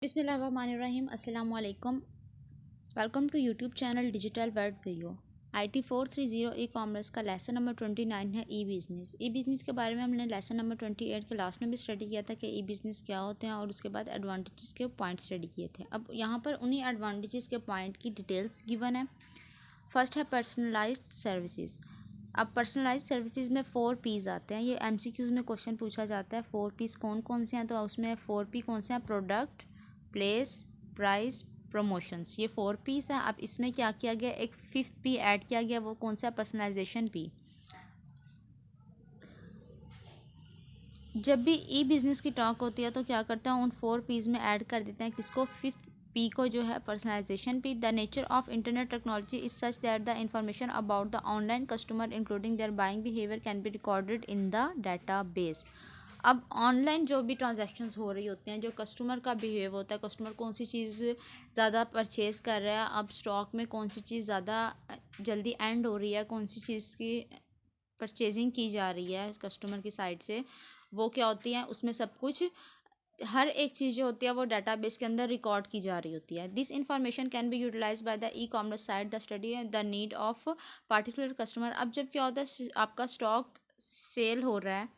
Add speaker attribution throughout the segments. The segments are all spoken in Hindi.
Speaker 1: बिस्मिल्लाहिर्रहमानिर्रहीम अस्सलाम वालेकुम। Welcome to YouTube channel digital world video. IT 430 e commerce का लेसन नंबर 29 है ई बिज़नेस। ई बिज़नेस के बारे में हमने लेसन नंबर 28 के लास्ट में भी स्टडी किया था कि ई बिज़नेस क्या होते हैं और उसके बाद एडवांटेजेस के पॉइंट स्टडी किए थे। अब यहाँ पर उन्हीं एडवांटेजेस के पॉइंट की डिटेल्स गिवन है। फर्स्ट है पर्सनलाइज्ड सर्विसेज। अब पर्सनलाइज सर्विसेज में 4 P's आते हैं। ये MCQs में क्वेश्चन पूछा जाता है। 4 P's कौन कौन से हैं, तो उसमें 4 P कौन से हैं? Product, place, price, promotions. ये 4 P's हैं। अब इसमें क्या किया गया, एक 5th P ऐड किया गया, वो कौन सा? Personalisation P। जब भी ई बिज़नेस की टॉक होती है तो क्या करते हैं, उन 4 P's में ऐड कर देते हैं किसको? 5th P को, जो है personalisation P। The nature of internet technology is such that the information about the online customer including their buying behaviour can be recorded in the data base. अब ऑनलाइन जो भी ट्रांजैक्शंस हो रही होती हैं, जो कस्टमर का बिहेव होता है, कस्टमर कौन सी चीज़ ज़्यादा परचेज़ कर रहा है, अब स्टॉक में कौन सी चीज़ ज़्यादा जल्दी एंड हो रही है, कौन सी चीज़ की परचेजिंग की जा रही है कस्टमर की साइड से, वो क्या होती है, उसमें सब कुछ, हर एक चीज़ जो होती है वो डाटाबेस के अंदर रिकॉर्ड की जा रही होती है। This information can be utilise by the e commerce site the study the need of particular customer. अब जब क्या होता है, आपका स्टॉक सेल हो रहा है,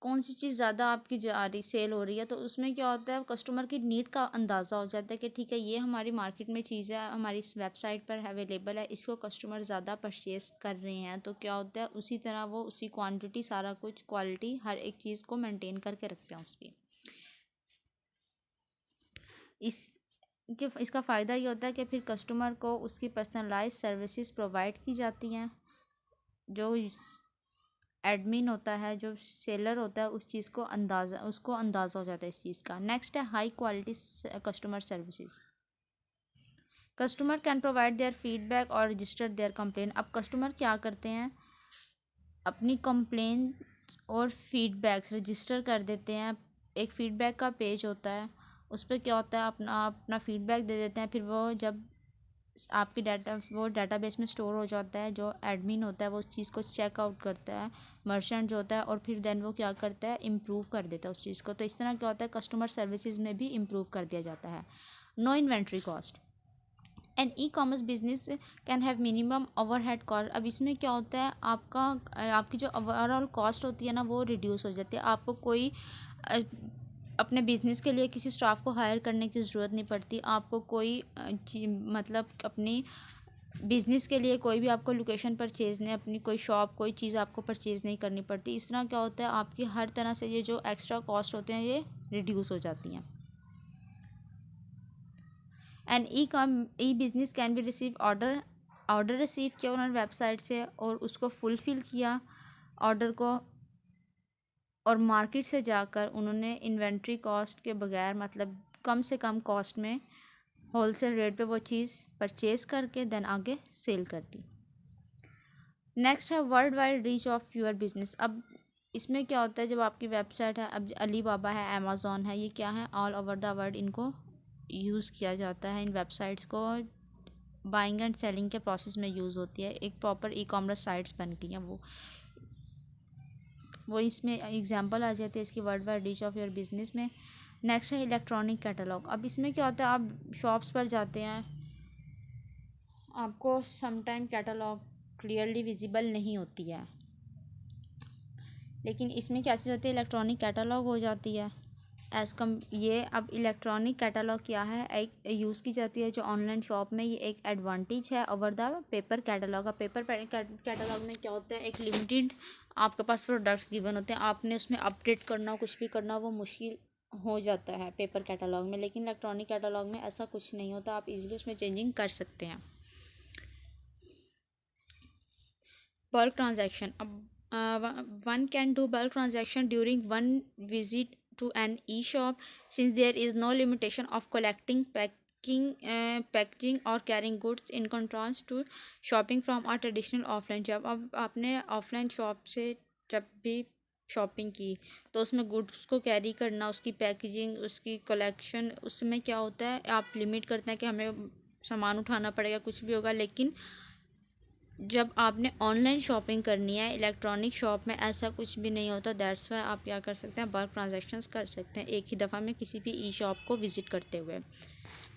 Speaker 1: कौन सी चीज़ ज़्यादा आपकी जा रही सेल हो रही है, तो उसमें क्या होता है, कस्टमर की नीड का अंदाज़ा हो जाता है कि ठीक है, ये हमारी मार्केट में चीज़ है, हमारी इस वेबसाइट पर अवेलेबल है, इसको कस्टमर ज़्यादा परचेज़ कर रहे हैं, तो क्या होता है, उसी तरह वो उसी क्वांटिटी, सारा कुछ, क्वालिटी, हर एक चीज़ को मेंटेन करके रखते हैं उसकी। इसका फ़ायदा ये होता है कि फिर कस्टमर को उसकी पर्सनलाइज सर्विसेज प्रोवाइड की जाती हैं। जो एडमिन होता है, जो सेलर होता है, उस चीज़ को उसको अंदाज़ा हो जाता है इस चीज़ का। नेक्स्ट है high quality customer services. Customer can provide their feedback और रजिस्टर देयर कंप्लेन। अब कस्टमर क्या करते हैं, अपनी कंप्लेन और फीडबैक्स रजिस्टर कर देते हैं। एक फीडबैक का पेज होता है, उस पर क्या होता है, अपना अपना फीडबैक दे देते हैं। फिर वो जब आपकी वो डाटाबेस में स्टोर हो जाता है, जो एडमिन होता है वो उस चीज़ को चेक आउट करता है, मर्चेंट जो होता है, और फिर देन वो क्या करता है, इम्प्रूव कर देता है उस चीज़ को। तो इस तरह क्या होता है, कस्टमर सर्विसेज में भी इम्प्रूव कर दिया जाता है। No inventory cost. And e commerce business can have minimum overhead cost. अब इसमें क्या होता है, आपकी जो ओवरऑल कॉस्ट होती है ना, वो रिड्यूस हो जाती है। आपको कोई अपने बिज़नेस के लिए किसी स्टाफ को हायर करने की ज़रूरत नहीं पड़ती। आपको कोई मतलब अपनी बिज़नेस के लिए कोई भी आपको लोकेशन परचेज़ नहीं, अपनी कोई शॉप, कोई चीज़ आपको परचेज़ नहीं करनी पड़ती। इस तरह क्या होता है, आपकी हर तरह से ये जो एक्स्ट्रा कॉस्ट होते हैं, ये रिड्यूस हो जाती हैं। And E business can be receive order receive किया उन्होंने वेबसाइट से, और उसको फुलफ़िल किया ऑर्डर को, और मार्केट से जाकर उन्होंने इन्वेंट्री कॉस्ट के बगैर, मतलब कम से कम कॉस्ट में, होलसेल रेट पे वो चीज़ परचेज़ करके देन आगे सेल कर दी। नेक्स्ट है world wide reach of your business. अब इसमें क्या होता है, जब आपकी वेबसाइट है, अब अली बाबा है, अमेज़ॉन है, ये क्या है, ऑल ओवर द वर्ल्ड इनको यूज़ किया जाता है। इन वेबसाइट्स को बाइंग एंड सेलिंग के प्रोसेस में यूज़ होती है। एक प्रॉपर ई कॉमर्स साइट्स बन गई हैं वो इसमें एग्जांपल आ जाते हैं इसकी, world wide reach of your business में। नेक्स्ट है इलेक्ट्रॉनिक कैटलॉग। अब इसमें क्या होता है, आप शॉप्स पर जाते हैं, आपको समटाइम कैटलॉग क्लियरली विजिबल नहीं होती है, लेकिन इसमें क्या चीज़ होती है, इलेक्ट्रॉनिक कैटलॉग हो जाती है। ये अब इलेक्ट्रॉनिक कैटलॉग क्या है, एक यूज़ की जाती है जो ऑनलाइन शॉप में, ये एक एडवांटेज है ओवर द पेपर कैटलॉग। अब पेपर कैटलॉग में क्या होता है, एक लिमिटेड आपके पास प्रोडक्ट्स गिवन होते हैं, आपने उसमें अपडेट करना, कुछ भी करना, वो मुश्किल हो जाता है पेपर कैटलॉग में। लेकिन इलेक्ट्रॉनिक कैटलॉग में ऐसा कुछ नहीं होता, आप इजीली उसमें चेंजिंग कर सकते हैं। Bulk transaction. अब one can do bulk transaction during one visit to an e-shop since there is no limitation of collecting packaging or carrying goods in contrast to shopping from a traditional offline shop। अब आपने ऑफलाइन शॉप से जब भी शॉपिंग की, तो उसमें गुड्स को कैरी करना, उसकी पैकेजिंग, उसकी कलेक्शन, उसमें क्या होता है, आप लिमिट करते हैं कि हमें सामान उठाना पड़ेगा, कुछ भी होगा। लेकिन जब आपने ऑनलाइन शॉपिंग करनी है, इलेक्ट्रॉनिक शॉप में ऐसा कुछ भी नहीं होता। दैट्स वाई आप क्या कर सकते हैं, बल्क ट्रांजैक्शंस कर सकते हैं एक ही दफ़ा में किसी भी ई शॉप को विज़िट करते हुए।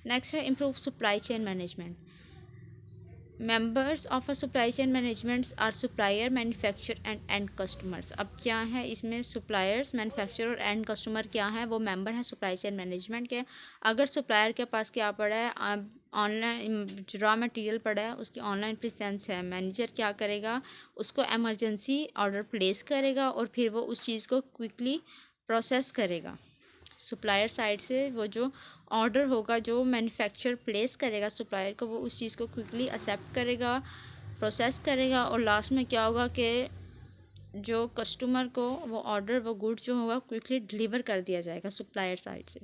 Speaker 1: नेक्स्ट है improve supply chain management. Members of a supply chain managements are supplier, manufacture and end customers. अब क्या है इसमें, सप्लायर्स, मैन्युफैक्चर और एंड कस्टमर क्या है, वो मेंबर हैं सप्लाई चेन मैनेजमेंट के। अगर सप्लायर के पास क्या पड़ा है, ऑनलाइन रॉ मटेरियल पड़ा है, उसकी ऑनलाइन प्रेजेंस है, मैनेजर क्या करेगा, उसको एमरजेंसी ऑर्डर प्लेस करेगा और फिर वो उस चीज़ को क्विकली प्रोसेस करेगा। सप्लायर साइड से वो जो ऑर्डर होगा, जो मैन्युफैक्चर प्लेस करेगा सप्लायर को, वो उस चीज़ को क्विकली एक्सेप्ट करेगा, प्रोसेस करेगा और लास्ट में क्या होगा कि जो कस्टमर को वो ऑर्डर, वो गुड जो होगा क्विकली डिलीवर कर दिया जाएगा सप्लायर साइड से।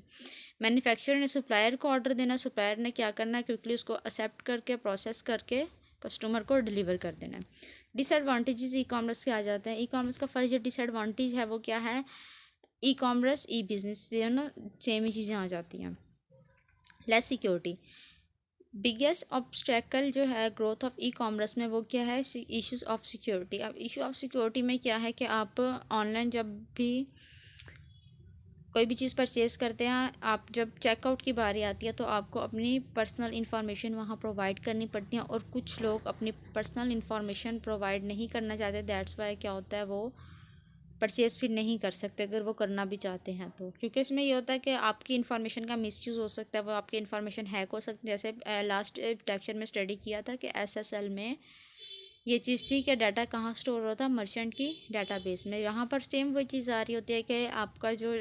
Speaker 1: मैन्युफैक्चरर ने सप्लायर को ऑर्डर देना, सप्लायर ने क्या करना है, क्विकली उसको एक्सेप्ट करके प्रोसेस करके कस्टमर को डिलीवर कर देना है। डिसएडवांटेजेस ई कॉमर्स के आ जाते हैं। ई कॉमर्स का फर्स्ट जो डिसएडवांटेज है वो क्या है, ई कॉमर्स ई बिज़नेस दोनों सेम ही चीज़ें आ जाती हैं। लेस सिक्योरिटी, बिगेस्ट ऑब्स्टेकल जो है ग्रोथ ऑफ ई कॉमर्स में वो क्या है, इश्यूज ऑफ सिक्योरिटी। अब इशू ऑफ सिक्योरिटी में क्या है कि आप ऑनलाइन जब भी कोई भी चीज़ परचेज़ करते हैं, आप जब चेकआउट की बारी आती है तो आपको अपनी पर्सनल इन्फॉर्मेशन वहाँ प्रोवाइड करनी पड़ती है और कुछ लोग अपनी पर्सनल इन्फॉर्मेशन प्रोवाइड नहीं करना चाहते। दैट्स वाई क्या होता है, वो परचेज़ फिर नहीं कर सकते अगर वो करना भी चाहते हैं तो, क्योंकि इसमें ये होता है कि आपकी इन्फॉर्मेशन का मिसयूज़ हो सकता है, वो आपकी इन्फॉर्मेशन हैक हो सकती है। जैसे लास्ट लेक्चर में स्टडी किया था कि एसएसएल में ये चीज़ थी कि डाटा कहाँ स्टोर होता है, मर्चेंट की डाटाबेस में। यहाँ पर सेम वही चीज़ आ रही होती है कि आपका जो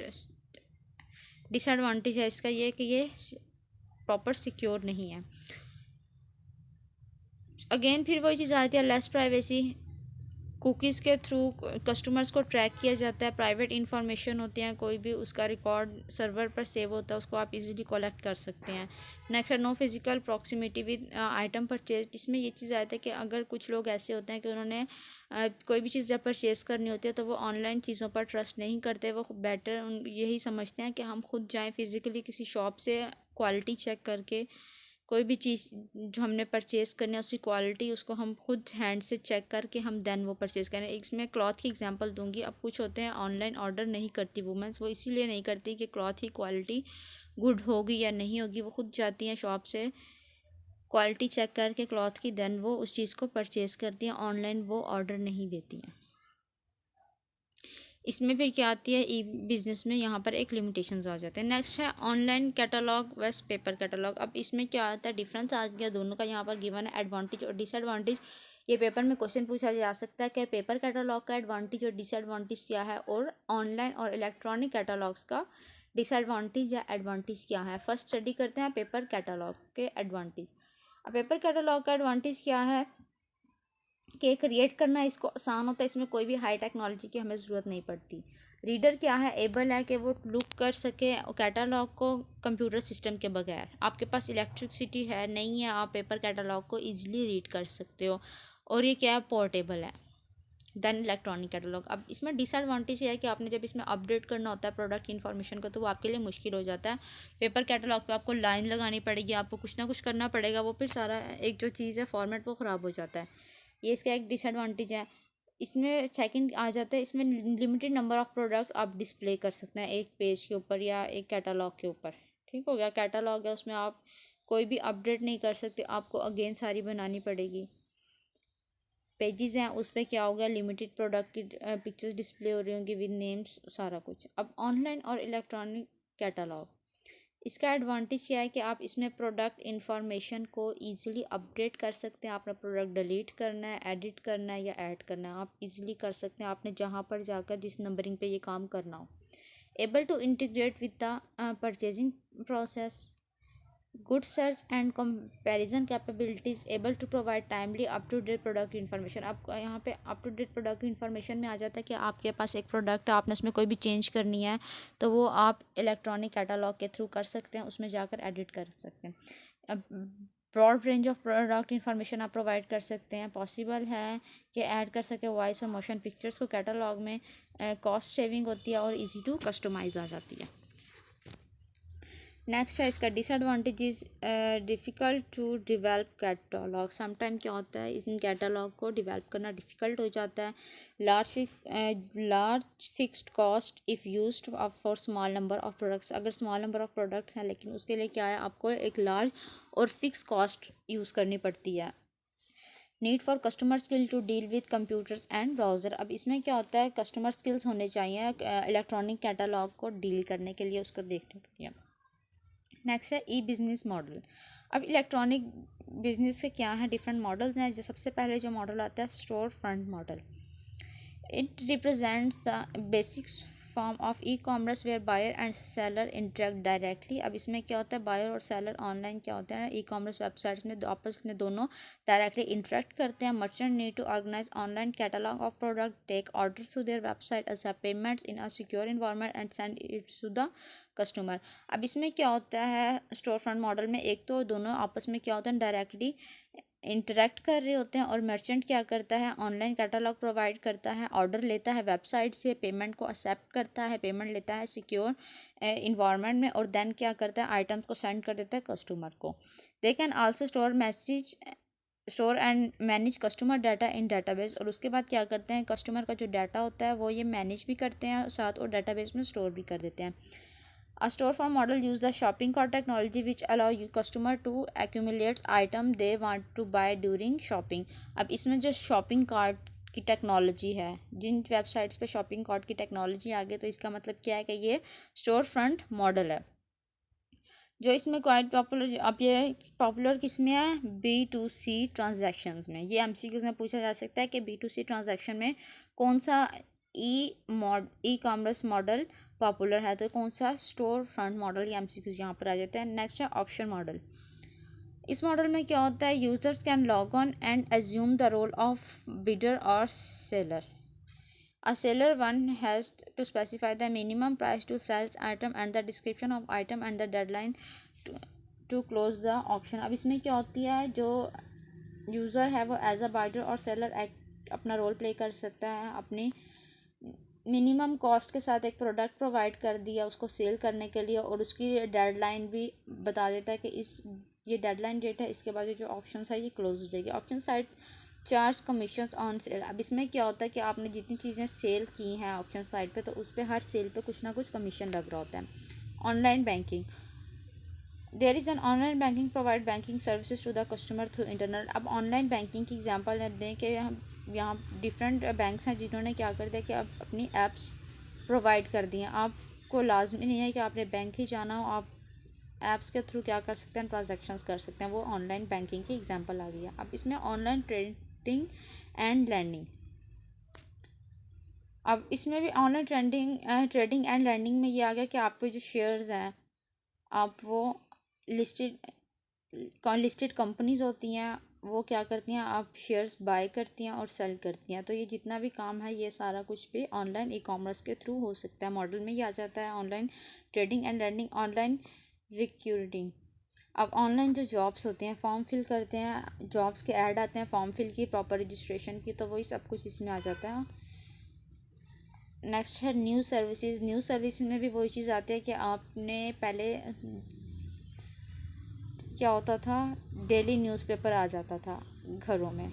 Speaker 1: डिसएडवांटेज है इसका ये कि ये प्रॉपर सिक्योर नहीं है। अगेन फिर वही चीज़ आती है, लेस प्राइवेसी। कुकीज़ के थ्रू कस्टमर्स को ट्रैक किया जाता है, प्राइवेट इन्फॉर्मेशन होती हैं, कोई भी उसका रिकॉर्ड सर्वर पर सेव होता है, उसको आप इजीली कलेक्ट कर सकते हैं। नेक्स्ट है no physical proximity with item purchase. इसमें ये चीज़ आता है कि अगर कुछ लोग ऐसे होते हैं कि उन्होंने कोई भी चीज़ जब परचेज़ करनी होती है तो वो ऑनलाइन चीज़ों पर ट्रस्ट नहीं करते, वो बेटर यही समझते हैं कि हम खुद जाएँ फिज़िकली किसी शॉप से, क्वालिटी चेक करके कोई भी चीज़ जो हमने परचेज़ करनी है उसकी क्वालिटी उसको हम खुद हैंड से चेक करके हम देन वो परचेज़ करें। इसमें क्लॉथ की एग्जांपल दूंगी। अब कुछ होते हैं ऑनलाइन ऑर्डर नहीं करती वुमेंस, वो इसीलिए नहीं करती कि क्लॉथ की क्वालिटी गुड होगी या नहीं होगी। वो खुद जाती हैं शॉप से, क्वालिटी चेक करके क्लॉथ की, देन वो उस चीज़ को परचेज़ करती हैं। ऑनलाइन वो ऑर्डर नहीं देती हैं। इसमें फिर क्या आती है, ई बिज़नेस में यहाँ पर एक लिमिटेशंस आ जाते हैं। नेक्स्ट है online catalogue versus paper catalogue. अब इसमें क्या आता है, डिफरेंस आ गया दोनों का यहाँ पर गिवन है, एडवांटेज और डिसएडवांटेज। ये पेपर में क्वेश्चन पूछा जा सकता है कि पेपर कैटलॉग का एडवांटेज और डिसएडवांटेज क्या है, और ऑनलाइन और इलेक्ट्रॉनिक कैटलॉग्स का डिसएडवांटेज या एडवांटेज क्या है। फर्स्ट स्टडी करते हैं पेपर कैटलॉग के एडवांटेज। अब पेपर कैटलॉग का एडवांटेज क्या है कि क्रिएट करना इसको आसान होता है, इसमें कोई भी हाई टेक्नोलॉजी की हमें ज़रूरत नहीं पड़ती। रीडर क्या है, एबल है कि वो लुक कर सके कैटलॉग को कंप्यूटर सिस्टम के बगैर। आपके पास इलेक्ट्रिसिटी है नहीं है, आप पेपर कैटलॉग को इजीली रीड कर सकते हो। और ये क्या है, पोर्टेबल है देन इलेक्ट्रॉनिक कैटलॉग। अब इसमें डिसएडवांटेज ये है कि आपने जब इसमें अपडेट करना होता है प्रोडक्ट इन्फॉर्मेशन को तो वो आपके लिए मुश्किल हो जाता है। पेपर कैटलॉग पे आपको लाइन लगानी पड़ेगी, आपको कुछ ना कुछ करना पड़ेगा, वो फिर सारा एक जो चीज़ है फॉर्मेट वो ख़राब हो जाता है। ये इसका एक डिसएडवांटेज है। इसमें सेकंड आ जाता है, इसमें लिमिटेड नंबर ऑफ़ प्रोडक्ट आप डिस्प्ले कर सकते हैं एक पेज के ऊपर या एक कैटलॉग के ऊपर। ठीक हो गया, कैटलॉग है उसमें आप कोई भी अपडेट नहीं कर सकते, आपको अगेन सारी बनानी पड़ेगी। पेजेस हैं उस पर क्या हो गया, लिमिटेड प्रोडक्ट की पिक्चर्स डिस्प्ले हो रही होंगी विद नेम्स सारा कुछ। अब ऑनलाइन और इलेक्ट्रॉनिक कैटलॉग, इसका एडवांटेज क्या है कि आप इसमें प्रोडक्ट इन्फॉर्मेशन को इजीली अपडेट कर सकते हैं। आपने प्रोडक्ट डिलीट करना है, एडिट करना है या ऐड करना है, आप इजीली कर सकते हैं, आपने जहाँ पर जाकर जिस नंबरिंग पे ये काम करना हो। Able to integrate with the purchasing process, good search and comparison capabilities, able to provide timely up to date product information. आपको यहाँ पे up to date product information में आ जाता है कि आपके पास एक प्रोडक्ट है, आपने उसमें कोई भी चेंज करनी है तो वो आप इलेक्ट्रॉनिक कैटलॉग के थ्रू कर सकते हैं, उसमें जाकर एडिट कर सकते हैं। अब broad range of product information आप प्रोवाइड कर सकते हैं। पॉसिबल है कि ऐड कर सके वॉइस और मोशन पिक्चर्स को कैटलॉग में, कॉस्ट सेविंग होती है और ईजी टू कस्टमाइज़ आ जाती है। नेक्स्ट है इसका disadvantage is difficult to develop catalog. Sometime क्या होता है, इन कैटलॉग को डेवलप करना डिफ़िकल्ट हो जाता है। Large fixed cost if used for small number of products. अगर स्मॉल नंबर ऑफ प्रोडक्ट्स हैं लेकिन उसके लिए क्या है, आपको एक लार्ज और फिक्स कॉस्ट यूज़ करनी पड़ती है। Need for customer skill to deal with computers and browser. अब इसमें क्या होता है, कस्टमर स्किल्स होने चाहिए इलेक्ट्रॉनिक कैटलॉग को डील करने के लिए, उसको देखने के लिए। नेक्स्ट है ई बिज़नेस मॉडल। अब इलेक्ट्रॉनिक बिजनेस के क्या हैं, डिफरेंट मॉडल्स हैं। जो सबसे पहले जो मॉडल आता है store front model. It represents the basic form of e commerce where buyer and seller interact directly. अब इसमें क्या होता है, बायर और सेलर ऑनलाइन क्या होते हैं, ई कॉमर्स वेबसाइट्स में आपस में दोनों डायरेक्टली इंटरेक्ट करते हैं। Merchant need to organise online catalog of product, take order through their website, accept payments in a secure environment and send it to the customer. अब इसमें क्या होता है स्टोर फ्रंट मॉडल में, एक तो दोनों आपस में क्या होता है डायरेक्टली इंटरेक्ट कर रहे होते हैं, और मर्चेंट क्या करता है, ऑनलाइन कैटलॉग प्रोवाइड करता है, ऑर्डर लेता है वेबसाइट से, पेमेंट को एक्सेप्ट करता है, पेमेंट लेता है सिक्योर इन्वायरमेंट में, और देन क्या करता है आइटम्स को सेंड कर देता है कस्टमर को। They can also store and manage customer data in database. और उसके बाद क्या करते हैं, कस्टमर का जो डाटा होता है वो ये मैनेज भी करते हैं साथ, और डाटाबेस में स्टोर भी कर देते हैं। A store front model use the shopping cart technology which allow you customer to accumulate item they want to buy during shopping। अब इसमें जो शॉपिंग कार्ट की टेक्नोलॉजी है, जिन वेबसाइट्स पे शॉपिंग कार्ट की टेक्नोलॉजी आ गई, तो इसका मतलब क्या है कि ये स्टोर फ्रंट मॉडल है जो इसमें क्वाइट पॉपुलर। अब ये पॉपुलर किस में है, B2C ट्रांजैक्शंस में। ये एमसीक्यूज में पूछा जा सकता है कि B2C ट्रांजैक्शन में कौन सा ई कॉमर्स मॉडल पॉपुलर है, तो कौन सा स्टोर फ्रंट मॉडल, ये एमसीक्यूज यहाँ पर आ जाते हैं। नेक्स्ट है ऑप्शन मॉडल। इस मॉडल में क्या होता है, users can log on and assume the role of bidder और seller. A seller one has to specify the minimum price to sell item and the description of item and the deadline to close the auction। अब इसमें क्या होती है, जो यूज़र है वो एज अ बाइडर और सेलर अपना रोल प्ले कर सकता है, अपनी मिनिमम कॉस्ट के साथ एक प्रोडक्ट प्रोवाइड कर दिया उसको सेल करने के लिए, और उसकी डेडलाइन भी बता देता है कि ये डेडलाइन डेट है, इसके बाद जो ऑप्शन है ये क्लोज हो जाएगी। Option site charge commission on sale. अब इसमें क्या होता है कि आपने जितनी चीज़ें सेल की हैं ऑप्शन साइट पे, तो उस पर हर सेल पे कुछ ना कुछ कमीशन लग रहा होता है। Online banking, there is an online banking provide banking services to the customer through internet. अब ऑनलाइन बैंकिंग की एग्जांपल दें कि यहाँ डिफरेंट बैंक्स हैं जिन्होंने क्या कर दिया कि अब अपनी ऐप्स प्रोवाइड कर दी हैं। आपको लाजमी नहीं है कि आपने बैंक ही जाना हो, आप ऐप्स के थ्रू क्या कर सकते हैं, ट्रांजेक्शन्स कर सकते हैं। वो ऑनलाइन बैंकिंग की एग्जांपल आ गई है। अब इसमें ऑनलाइन ट्रेडिंग एंड लैंडिंग। अब इसमें भी ऑनलाइन ट्रेडिंग एंड लैंडिंग में ये आ गया कि आपके जो शेयर्स हैं, आप वो लिस्टेड कंपनीज होती हैं, वो क्या करती हैं, आप शेयर्स बाय करती हैं और सेल करती हैं। तो ये जितना भी काम है ये सारा कुछ भी ऑनलाइन ई कॉमर्स के थ्रू हो सकता है। मॉडल में ये आ जाता है online trading and lending. Online recruiting, अब ऑनलाइन जो जॉब्स होते हैं, फॉर्म फिल करते हैं, जॉब्स के ऐड आते हैं, फॉर्म फिल की, प्रॉपर रजिस्ट्रेशन की, तो वही सब कुछ इसमें आ जाता है। नेक्स्ट है न्यूज़ सर्विसेज। न्यूज़ सर्विसेज में भी वही चीज़ आती है कि आपने पहले क्या होता था, डेली न्यूज़पेपर आ जाता था घरों में,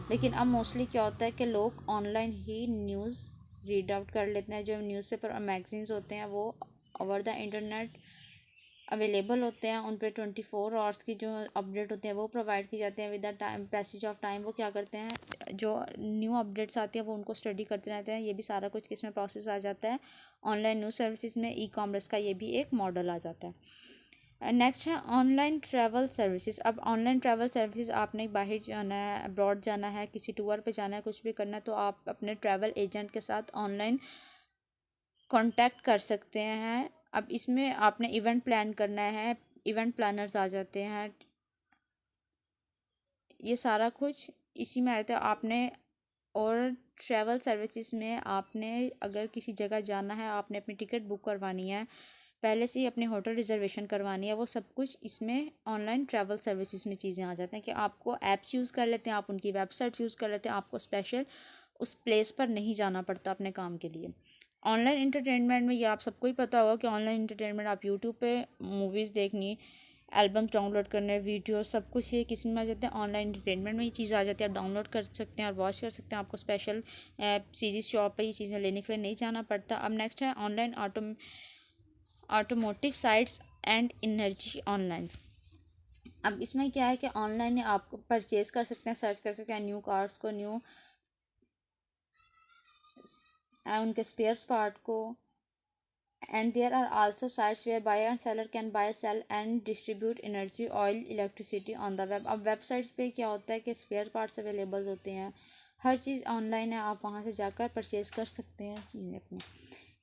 Speaker 1: लेकिन अब मोस्टली क्या होता है कि लोग ऑनलाइन ही न्यूज़ रीड आउट कर लेते हैं। जो न्यूज़पेपर और मैगजीन्स होते हैं वो ओवर द इंटरनेट अवेलेबल होते हैं, उन पर 24 आवर्स की जो अपडेट होते हैं वो प्रोवाइड की जाते हैं with the time passage of time. वो क्या करते हैं, जो न्यू अपडेट्स आती हैं वो उनको स्टडी करते रहते हैं। ये भी सारा कुछ किस में प्रोसेस आ जाता है, ऑनलाइन न्यूज़ सर्विसेज में। ई कॉमर्स का ये भी एक मॉडल आ जाता है। नेक्स्ट है ऑनलाइन ट्रैवल सर्विसेज। अब ऑनलाइन ट्रैवल सर्विसेज, आपने बाहर जाना है, अब्रॉड जाना है, किसी टूर पे जाना है, कुछ भी करना है, तो आप अपने ट्रैवल एजेंट के साथ ऑनलाइन कांटेक्ट कर सकते हैं। अब इसमें आपने इवेंट प्लान करना है, इवेंट प्लानर्स आ जाते हैं, ये सारा कुछ इसी में आता है। आपने और ट्रैवल सर्विसेज में आपने अगर किसी जगह जाना है, आपने अपनी टिकट बुक करवानी है, पहले से ही अपने होटल रिजर्वेशन करवानी है, वो सब कुछ इसमें ऑनलाइन ट्रैवल सर्विसेज में चीज़ें आ जाती हैं कि आपको ऐप्स यूज़ कर लेते हैं, आप उनकी वेबसाइट यूज़ कर लेते हैं, आपको स्पेशल उस प्लेस पर नहीं जाना पड़ता अपने काम के लिए। ऑनलाइन इंटरटेनमेंट में ये आप सबको ही पता होगा कि ऑनलाइन इंटरटेनमेंट आप यूट्यूब पे मूवीज़ देखनी, एल्बम्स डाउनलोड करने, वीडियो सब कुछ ये किस में आ जाते हैं, ऑनलाइन इंटरटेनमेंट में ये चीज़ आ जाती है। आप डाउनलोड कर सकते हैं और वॉच कर सकते हैं, आपको स्पेशल सीरीज़ शॉप पे ये चीज़ें लेने के लिए नहीं जाना पड़ता। अब नेक्स्ट है online automotive sites and energy online. अब इसमें क्या है कि ऑनलाइन आप परचेज कर सकते हैं, सर्च कर सकते हैं न्यू कार्स को, न्यू उनके स्पेयर्स पार्ट को। And there are also sites where buyer and seller can buy, sell and distribute energy, oil, electricity on the web. अब वेबसाइट्स पे क्या होता है कि स्पेयर पार्ट्स अवेलेबल होते हैं, हर चीज़ ऑनलाइन है, आप वहाँ से जाकर परचेज कर सकते हैं चीज़ें अपनी।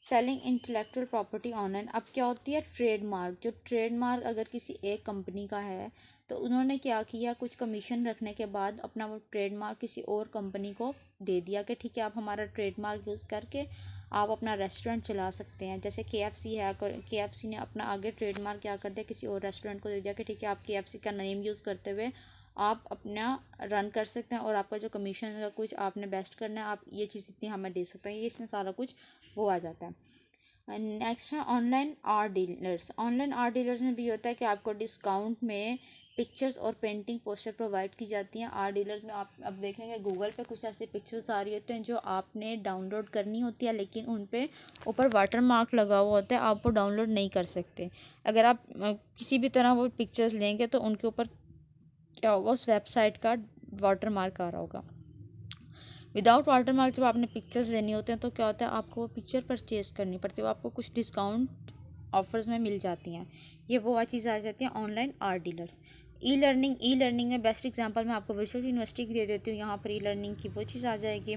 Speaker 1: Selling intellectual property online. अब क्या होती है ट्रेडमार्क, जो ट्रेडमार्क अगर किसी एक कंपनी का है तो उन्होंने क्या किया, कुछ कमीशन रखने के बाद अपना वो ट्रेडमार्क किसी और कंपनी को दे दिया कि ठीक है आप हमारा ट्रेडमार्क यूज़ करके आप अपना रेस्टोरेंट चला सकते हैं। जैसे KFC है, KFC ने अपना आगे ट्रेडमार्क क्या कर दिया, किसी और रेस्टोरेंट को दे दिया कि ठीक है आप KFC का नेम यूज़ करते हुए आप अपना रन कर सकते हैं और आपका जो कमीशन का कुछ आपने बेस्ट करना है, आप ये चीज़ इतनी हमें दे सकते हैं, ये इसमें सारा कुछ वो आ जाता है। नेक्स्ट है online art dealers. Online art dealers में भी होता है कि आपको डिस्काउंट में पिक्चर्स और पेंटिंग पोस्टर प्रोवाइड की जाती हैं। आर्ट डीलर्स में आप अब देखेंगे गूगल पे कुछ ऐसे पिक्चर्स आ रही होते हैं जो आपने डाउनलोड करनी होती है, लेकिन उन पे ऊपर वाटर मार्क लगा हुआ होता है, आप वो डाउनलोड नहीं कर सकते। अगर आप किसी भी तरह वो पिक्चर्स लेंगे तो उनके ऊपर क्या होगा, उस वेबसाइट का वाटर मार्क आ रहा होगा। विदाउट वाटर मार्क जब आपने पिक्चर्स लेनी होते हैं तो क्या होता है, आपको वो पिक्चर परचेज करनी पड़ती है, वो आपको कुछ डिस्काउंट ऑफर्स में मिल जाती हैं। ये वो चीज़ आ जाती है online art dealers. E learning में बेस्ट एग्जांपल मैं आपको वर्चुअल यूनिवर्सिटी की दे देती हूँ, यहाँ पर ई लर्निंग की वो चीज़ आ जाएगी।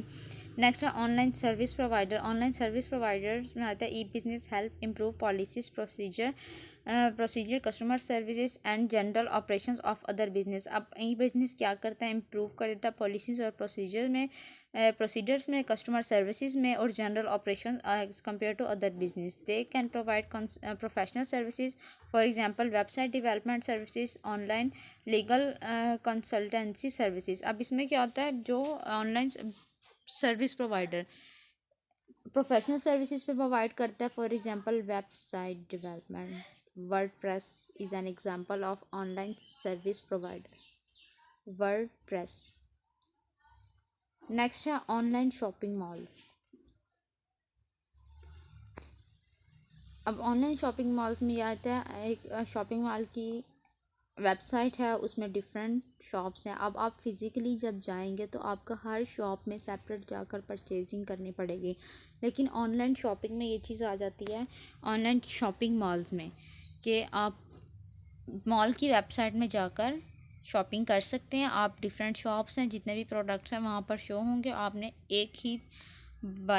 Speaker 1: नेक्स्ट है online service provider. Online service providers में आता है e business help improve policies procedure customer services and general operations of other business. अब ई बिजनेस क्या करता है, इम्प्रूव कर देता है पॉलिसीज़ और प्रोसीजर्स में, कस्टमर सर्विसेज में और general operation compare to other business. They can provide professional services, for example website development services, online legal consultancy services. अब इसमें क्या होता है, जो online service provider professional services पे प्रोवाइड करता है, for example website development, WordPress is an example of online service provider, WordPress. Next है ऑनलाइन शॉपिंग मॉल्स। अब ऑनलाइन शॉपिंग मॉल्स में यह आता है, एक शॉपिंग मॉल की वेबसाइट है, उसमें डिफरेंट शॉप्स हैं। अब आप फिज़िकली जब जाएंगे तो आपका हर शॉप में सेपरेट जाकर परचेजिंग करनी पड़ेगी, लेकिन ऑनलाइन शॉपिंग में ये चीज़ आ जाती है ऑनलाइन शॉपिंग मॉल्स में कि आप मॉल की वेबसाइट में जाकर शॉपिंग कर सकते हैं। आप डिफरेंट शॉप्स हैं, जितने भी प्रोडक्ट्स हैं वहाँ पर शो होंगे, आपने एक ही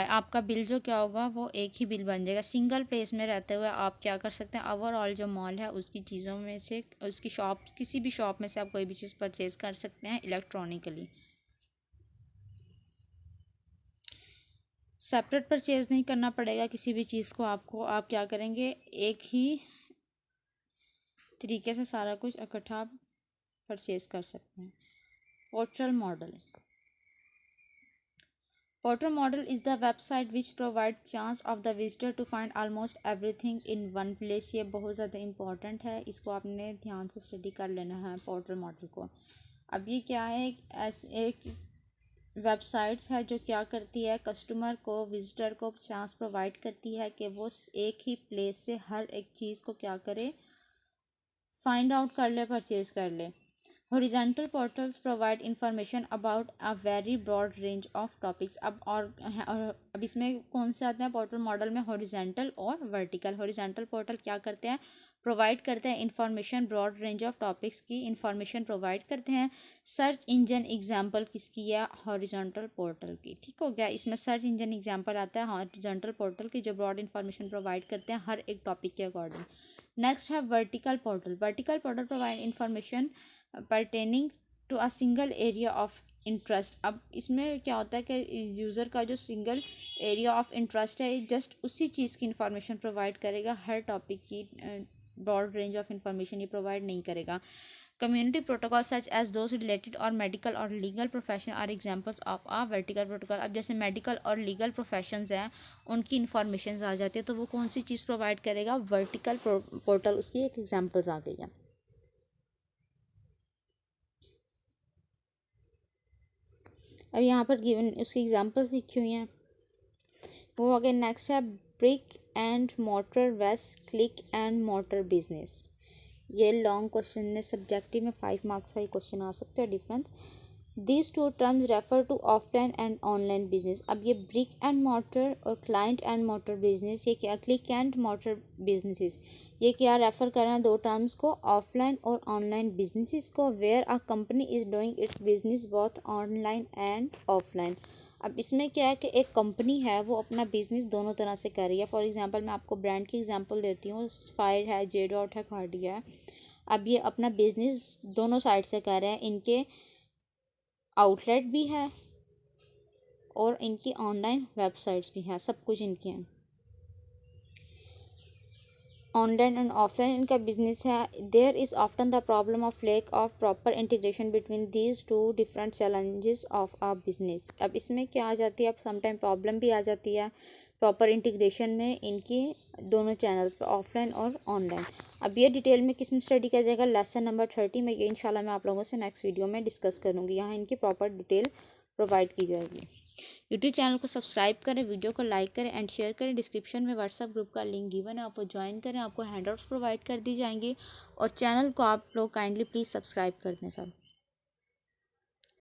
Speaker 1: आपका बिल जो क्या होगा वो एक ही बिल बन जाएगा। सिंगल प्लेस में रहते हुए आप क्या कर सकते हैं, ओवरऑल जो मॉल है उसकी चीज़ों में से, उसकी शॉप, किसी भी शॉप में से आप कोई भी चीज़ परचेज कर सकते हैं इलेक्ट्रॉनिकली। सेपरेट परचेज नहीं करना पड़ेगा किसी भी चीज़ को आपको, आप क्या करेंगे एक ही तरीके से सारा कुछ इकट्ठा परचेज कर सकते हैं। Portal model. Portal model is the website which provides chance of the visitor to find almost everything in one place। ये बहुत ज़्यादा इम्पोर्टेंट है, इसको आपने ध्यान से स्टडी कर लेना है पोर्टल मॉडल को। अब ये क्या है, एक वेबसाइट्स है जो क्या करती है, कस्टमर को, विजिटर को चांस प्रोवाइड करती है कि वो एक ही प्लेस से हर एक चीज़ को क्या करे, फाइंड आउट कर ले, परचेज कर ले। Horizontal portals provide information about a very broad range of topics. अब इसमें कौन से आते हैं पोर्टल मॉडल में, हॉरिजॉन्टल और वर्टिकल। हॉरिजॉन्टल पोर्टल क्या करते हैं, प्रोवाइड करते हैं information, broad range of topics की इंफॉर्मेशन प्रोवाइड करते हैं। सर्च इंजन एग्जांपल किसकी है, हॉरिजॉन्टल पोर्टल की। ठीक हो गया, इसमें सर्च इंजन एग्जांपल आता है हॉरिजॉन्टल पोर्टल की, जो ब्रॉड इंफॉर्मेशन प्रोवाइड करते हैं हर एक टॉपिक के अकॉर्डिंग। नेक्स्ट है vertical portal. Vertical portal provide information pertaining to a single area of interest. अब इसमें क्या होता है कि यूज़र का जो सिंगल एरिया ऑफ इंटरेस्ट है, जस्ट उसी चीज़ की इंफॉर्मेशन प्रोवाइड करेगा, हर टॉपिक की ब्रॉड रेंज ऑफ इंफॉर्मेशन ये प्रोवाइड नहीं करेगा। Community protocols such as those related or medical or legal profession are examples of a vertical protocol. अब जैसे मेडिकल और लीगल प्रोफेशंस हैं उनकी इंफॉर्मेशन आ जाती है तो वो कौन सी चीज़ प्रोवाइड करेगा, वर्टिकल पोर्टल, उसकी एक एग्जांपल्स आ गई है। अब यहाँ पर गिवन उसकी एग्जांपल्स लिखी हुई हैं, वो आगे नेक्स्ट है brick and mortar versus click and mortar business. ये लॉन्ग क्वेश्चन है, सब्जेक्टिव में 5 मार्क्स का ही क्वेश्चन आ सकते हैं। Difference, these two terms refer to offline and online business. अब ये ब्रिक एंड मोटर और क्लाइंट एंड मोटर बिजनेस, ये क्या, क्लिक एंड मोटर बिजनेसेस, ये क्या रेफर कर रहे हैं, दो टर्म्स को, ऑफलाइन और ऑनलाइन बिजनेसेस को, where a company is doing its business both online and offline. अब इसमें क्या है कि एक कंपनी है वो अपना बिजनेस दोनों तरह से कर रही है। फॉर एग्जांपल मैं आपको ब्रांड की एग्जांपल देती हूँ, फायर है, जे डॉट है, कार्डिया है। अब ये अपना बिजनेस दोनों साइड से कर रहे हैं, इनके आउटलेट भी है और इनकी ऑनलाइन वेबसाइट्स भी हैं, सब कुछ इनके हैं, ऑनलाइन एंड ऑफलाइन इनका बिजनेस है। There is often the problem of lack of proper integration between these two different challenges of a business. अब इसमें क्या आ जाती है, अब समटाइम प्रॉब्लम भी आ जाती है प्रॉपर इंटीग्रेशन में इनकी दोनों चैनल्स पर, ऑफलाइन और ऑनलाइन। अब ये डिटेल में किस में स्टडी किया जाएगा, लेसन नंबर 30 में, ये इंशाल्लाह मैं आप लोगों से नेक्स्ट वीडियो में डिस्कस करूँगी, यहाँ इनकी प्रॉपर डिटेल प्रोवाइड की जाएगी। यूट्यूब चैनल को सब्सक्राइब करें, वीडियो को लाइक करें एंड शेयर करें। डिस्क्रिप्शन में व्हाट्सएप ग्रुप का लिंक गिवन है, आपको ज्वाइन करें, आपको हैंडआउट्स प्रोवाइड कर दी जाएंगी और चैनल को आप लोग काइंडली प्लीज़ सब्सक्राइब कर दें सब।